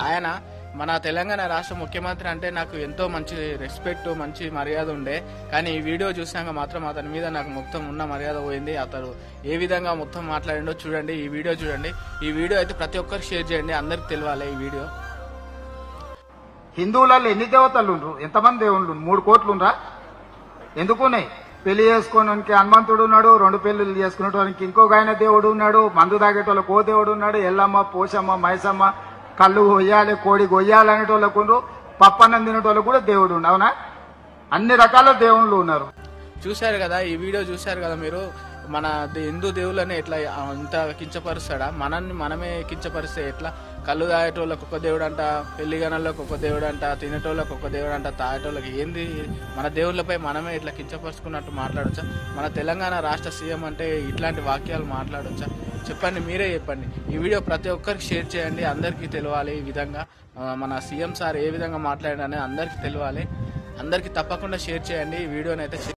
ఆయన మన తెలంగాణ రాష్ట్ర ముఖ్యమంత్రి అంటే నాకు ఎంతో మంచి రెస్పెక్ట్, మంచి మర్యాద ఉండే. కానీ ఈ వీడియో చూసాక మాత్రం అతని మీద నాకు మొత్తం ఉన్న మర్యాద పోయింది. అతను ఏ విధంగా మొత్తం మాట్లాడిండో చూడండి, ఈ వీడియో చూడండి. ఈ వీడియో అయితే ప్రతి ఒక్కరికి షేర్ చేయండి, అందరికి తెలియాలి ఈ వీడియో. హిందువులలో ఎన్ని దేవతలు ఉండ్రు? ఎంతమంది దేవుళ్ళు? 3 కోట్లు ఉండ్రా? ఎందుకున్నాయి? పెళ్లి చేసుకోవడానికి హనుమంతుడు ఉన్నాడు, 2 పెళ్లిళ్ళు చేసుకునేటోనికి ఇంకొక ఆయన దేవుడు ఉన్నాడు, మందు తాగేటోళ్ళకి ఓ దేవుడు ఉన్నాడు, ఎల్లమ్మ, పోషమ్మ, మైసమ్మ, కళ్ళు కొయ్యాలి, కోడి కొయ్యాలి అనేటోళ్ళకు ఉండ్రు, పప్పన్నం తినేటోళ్ళకు కూడా దేవుడు ఉండు. అవునా? అన్ని రకాల దేవుళ్ళు ఉన్నారు. చూశారు కదా, ఈ వీడియో చూశారు కదా మీరు. మన హిందూ దేవుళ్ళని ఎట్లా ఇంత కించపరుస్తాడా? మనమే కించపరిస్తే ఎట్లా? కళ్ళు తాగేటోళ్ళకి ఒక దేవుడు అంట, పెళ్లి గణాలకు ఒక దేవుడు అంట, తినేటోళ్ళకి ఒక దేవుడు అంట, తాగేటోళ్ళకి ఏంది? మన దేవుళ్ళపై మనమే ఇట్లా కించపరుచుకున్నట్టు మాట్లాడొచ్చా? మన తెలంగాణ రాష్ట్ర సీఎం అంటే ఇట్లాంటి వాక్యాలు మాట్లాడొచ్చా? చెప్పండి, మీరే చెప్పండి. ఈ వీడియో ప్రతి ఒక్కరికి షేర్ చేయండి, అందరికీ తెలియాలి. ఈ విధంగా మన సీఎం సార్ ఏ విధంగా మాట్లాడారని అందరికీ తెలియాలి. అందరికీ తప్పకుండా షేర్ చేయండి ఈ వీడియోనైతే.